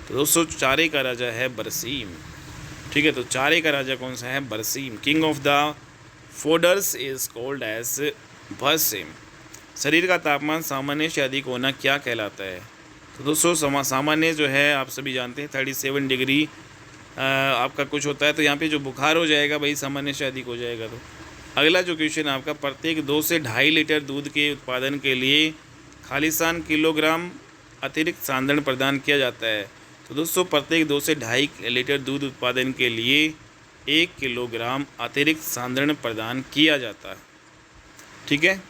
तो दोस्तों चारे का राजा है बरसीम। ठीक है, तो चारे का राजा कौन सा है, berseem. King of the fodders is called as berseem. शरीर का तापमान सामान्य से अधिक होना क्या कहलाता है। तो दोस्तों सामान्य जो है आप सभी जानते हैं 37 डिग्री आपका कुछ होता है, तो यहाँ पे जो बुखार हो जाएगा भाई सामान्य से अधिक हो जाएगा। तो अगला जो क्वेश्चन आपका, प्रत्येक 2 से 2.5 लीटर दूध के उत्पादन के लिए खालिस्तान किलोग्राम अतिरिक्त सांद्रण प्रदान किया जाता है। तो दोस्तों प्रत्येक 2 से 2.5 लीटर दूध उत्पादन के लिए 1 किलोग्राम अतिरिक्त सांद्रण प्रदान किया जाता है। ठीक है,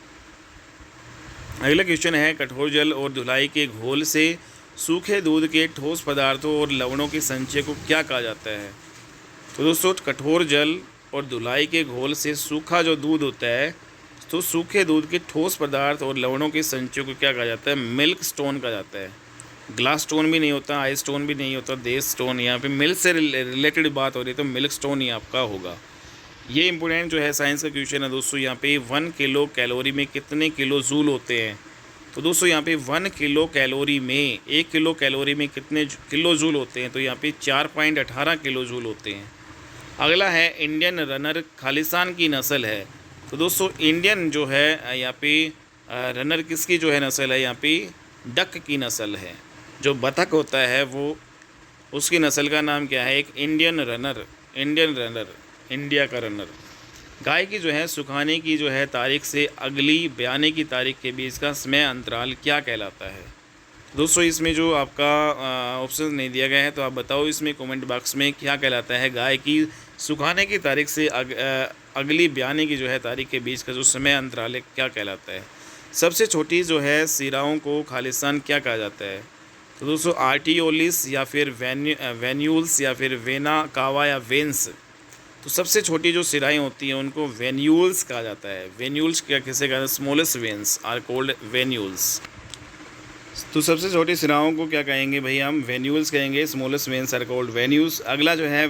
अगला क्वेश्चन है कठोर जल और धुलाई के घोल से सूखे दूध के ठोस पदार्थों और लवणों के संचय को क्या कहा जाता है। तो दोस्तों कठोर जल और धुलाई के घोल से सूखा जो दूध होता है, तो सूखे दूध के ठोस पदार्थ और लवणों के संचय को क्या कहा जाता है, मिल्क स्टोन कहा जाता है। ग्लास स्टोन भी नहीं होता, आई स्टोन भी नहीं होता, देश स्टोन। यहाँ पे मिल्क से रिलेटेड बात हो रही है तो मिल्क स्टोन ही आपका होगा। ये इंपॉर्टेंट जो है साइंस का क्वेश्चन है दोस्तों। यहाँ पे 1 किलो कैलोरी में कितने किलो जूल होते हैं। तो दोस्तों यहाँ पे 1 किलो कैलोरी में 1 किलो कैलोरी में कितने किलो जूल होते हैं। तो यहाँ पे 4.18 किलो जूल होते हैं। अगला है इंडियन रनर खालिस्तान की नस्ल है। तो दोस्तों इंडियन जो है यहाँ पे रनर किसकी जो है नस्ल है, यहाँ पे डक की नस्ल है। जो बतख होता है वो उसकी नस्ल का नाम क्या है, एक इंडियन रनर, इंडिया का रनर। गाय की जो है सुखाने की जो है तारीख से अगली ब्याने की तारीख के बीच का समय अंतराल क्या कहलाता है। दोस्तों इसमें जो आपका ऑप्शन नहीं दिया गया है तो आप बताओ इसमें कमेंट बॉक्स में क्या कहलाता है। गाय की सुखाने की तारीख से अगली ब्याने की जो है तारीख के बीच का जो समय अंतराल है क्या कहलाता है। सबसे छोटी जो है सिराओं को खालिस्तान क्या कहा जाता है। तो दोस्तों आर्टियोलिस या फिर वेन्यूल्स या फिर वेना कावा या वेंस। तो सबसे छोटी जो सिराएँ होती हैं उनको वेन्यूल्स कहा जाता है। वेन्यूल्स क्या किसे कहते हैं? Smallest veins are called venules. तो सबसे छोटी सिराओं को क्या कहेंगे भाई? हम वेन्यूल्स कहेंगे। Smallest veins are called venules. अगला जो है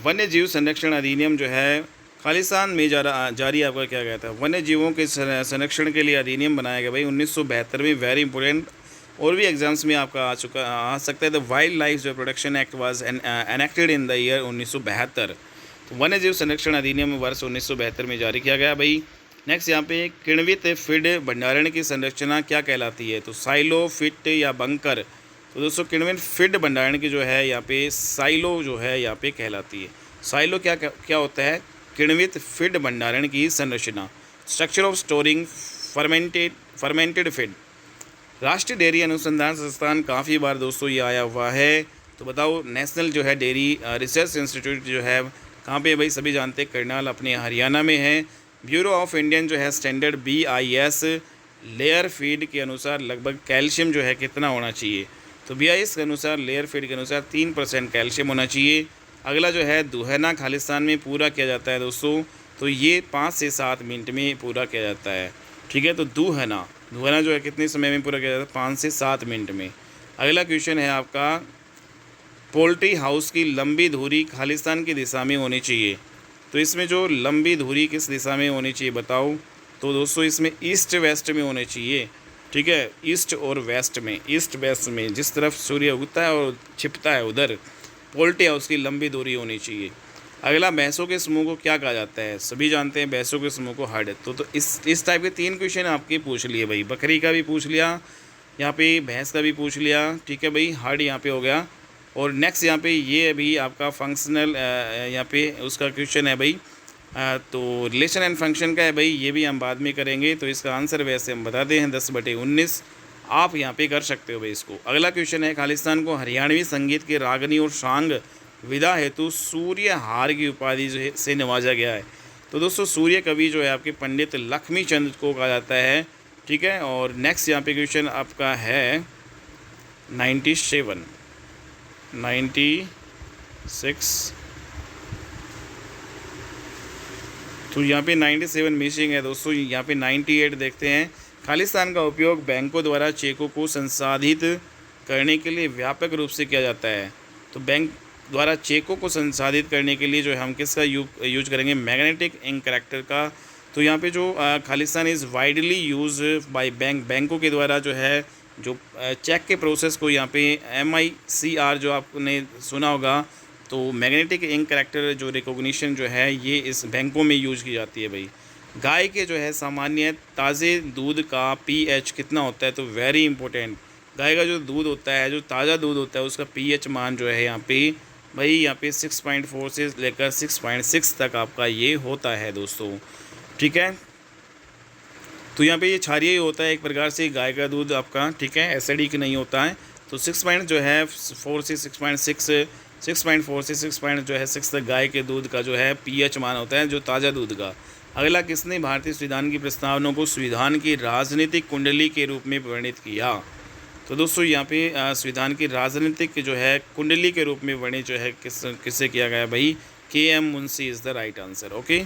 वन्य जीव संरक्षण अधिनियम जो है खालिस्तान में जारी आपका क्या कहता है? वन्य जीवों के संरक्षण के लिए अधिनियम बनाया गया भाई 1972 में। वेरी इंपॉर्टेंट, और भी एग्जाम्स में आपका आ सकता है। द वाइल्ड लाइफ जो protection act was enacted in the year 1972। तो वन्य जीव संरक्षण अधिनियम वर्ष 1972 में जारी किया गया भाई। नेक्स्ट यहाँ पे किण्वित फीड भंडारण की संरचना क्या कहलाती है? तो साइलो, फिट या बंकर। तो दोस्तों किण्वित फीड भंडारण की जो है यहाँ पे साइलो जो है यहाँ पे कहलाती है। साइलो क्या होता है? किण्वित फीड भंडारण की संरचना। Structure of storing fermented feed. राष्ट्रीय डेयरी अनुसंधान संस्थान काफ़ी बार दोस्तों ये आया हुआ है। तो बताओ नेशनल जो है डेयरी रिसर्च इंस्टीट्यूट जो है कहाँ पे भाई? सभी जानते हैं करनाल अपने हरियाणा में है। ब्यूरो ऑफ इंडियन जो है स्टैंडर्ड BIS लेयर फीड के अनुसार लगभग कैल्शियम जो है कितना होना चाहिए? तो BIS के अनुसार लेयर फीड के अनुसार 3% कैल्शियम होना चाहिए। अगला जो है दुहना खालिस्तान में पूरा किया जाता है दोस्तों। तो ये 5 से 7 मिनट में पूरा किया जाता है। ठीक है, तो दुहना जो है कितने समय में पूरा किया जाता है? 5 से 7 मिनट में। अगला क्वेश्चन है आपका पोल्ट्री हाउस की लंबी धुरी खालिस्तान की दिशा में होनी चाहिए। तो इसमें जो लंबी धुरी किस दिशा में होनी चाहिए बताओ? तो दोस्तों इसमें ईस्ट वेस्ट में होने चाहिए। ठीक है, ईस्ट और वेस्ट में, ईस्ट वेस्ट में, जिस तरफ सूर्य उगता है और छिपता है उधर पोल्ट्री हाउस की लंबी दूरी होनी चाहिए। अगला भैंसों के समूह को क्या कहा जाता है? सभी जानते हैं भैंसों के समूह को हर्ड। तो इस टाइप के 3 क्वेश्चन आपके पूछ लिए भाई। बकरी का भी पूछ लिया, यहाँ पे भैंस का भी पूछ लिया। ठीक है भाई, हर्ड यहाँ पे हो गया। और नेक्स्ट यहाँ पे ये अभी आपका फंक्शनल यहाँ पे उसका क्वेश्चन है भाई। तो रिलेशन एंड फंक्शन का है भाई, ये भी हम बाद में करेंगे। तो इसका आंसर वैसे हम बताते हैं 10/19। आप यहाँ पे कर सकते हो भाई इसको। अगला क्वेश्चन है खालिस्तान को हरियाणवी संगीत के रागनी और शांग विदा हेतु सूर्यहार की उपाधि से नवाजा गया है। तो दोस्तों सूर्य कवि जो है आपके पंडित लक्ष्मी चंद को कहा जाता है। ठीक है, और नेक्स्ट यहाँ पे क्वेश्चन आपका है 96। तो यहाँ पे 97 मिसिंग है दोस्तों। यहाँ पे 98 देखते हैं। खालिस्तान का उपयोग बैंकों द्वारा चेकों को संसाधित करने के लिए व्यापक रूप से किया जाता है। तो बैंक द्वारा चेकों को संसाधित करने के लिए जो है हम किसका यूज करेंगे? मैग्नेटिक इंक करेक्टर का। तो यहाँ पे जो Khalistan is widely use by बैंकों के द्वारा जो है जो चेक के प्रोसेस को यहाँ पे MICR जो आपने सुना होगा। तो मैग्नेटिक इंक करेक्टर जो रिकॉग्निशन जो है ये इस बैंकों में यूज की जाती है भाई। गाय के जो है सामान्य ताज़े दूध का pH कितना होता है? तो वेरी इंपॉर्टेंट, गाय का जो दूध होता है, जो ताज़ा दूध होता है, उसका pH मान जो है यहाँ पे भाई यहाँ पे 6.4 से लेकर 6.6 तक आपका ये होता है दोस्तों। ठीक है, तो यहाँ पे ये क्षारीय ही होता है एक प्रकार से गाय का दूध आपका। ठीक है, एसिडिक नहीं होता है। तो 6.4 से 6.6 तक गाय के दूध का जो है pH मान होता है, जो ताज़ा दूध का। अगला, किसने भारतीय संविधान की प्रस्तावना को संविधान की राजनीतिक कुंडली के रूप में वर्णित किया? तो दोस्तों यहाँ पे संविधान की राजनीतिक जो है कुंडली के रूप में वर्णित जो है किससे किया गया भाई? KM Munshi is the right answer. Okay,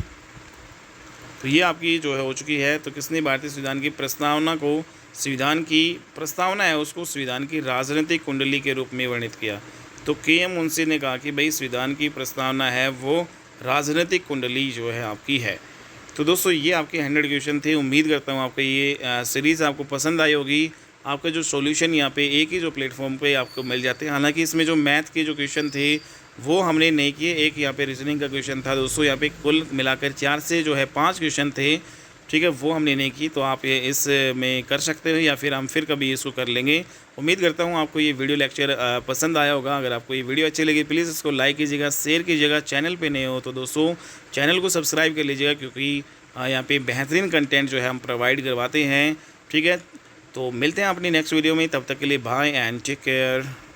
तो ये आपकी जो है हो चुकी है। तो किसने भारतीय संविधान की प्रस्तावना को, संविधान की प्रस्तावना है उसको संविधान की राजनीतिक कुंडली के रूप में वर्णित किया? तो KM मुंशी ने कहा कि भाई संविधान की प्रस्तावना है वो राजनीतिक कुंडली जो है आपकी है। तो दोस्तों ये आपके 100 क्वेश्चन थे। उम्मीद करता हूँ आपका ये सीरीज़ आपको पसंद आई होगी। आपका जो सॉल्यूशन यहाँ पे एक ही जो प्लेटफॉर्म पे आपको मिल जाते हैं। हालांकि इसमें जो मैथ के जो क्वेश्चन थे वो हमने नहीं किए, एक यहाँ पे रीजनिंग का क्वेश्चन था दोस्तों। यहाँ पे कुल मिलाकर 4 से जो है 5 क्वेश्चन थे। ठीक है, वो हमने नहीं की। तो आप ये इस में कर सकते हो या फिर हम फिर कभी इसको कर लेंगे। उम्मीद करता हूँ आपको ये वीडियो लेक्चर पसंद आया होगा। अगर आपको ये वीडियो अच्छी लगी प्लीज़ इसको लाइक कीजिएगा, शेयर कीजिएगा। चैनल पे नए हो तो दोस्तों चैनल को सब्सक्राइब कर लीजिएगा, क्योंकि यहाँ पे बेहतरीन कंटेंट जो है हम प्रोवाइड करवाते हैं। ठीक है, तो मिलते हैं अपनी नेक्स्ट वीडियो में। तब तक के लिए बाय एंड टेक केयर।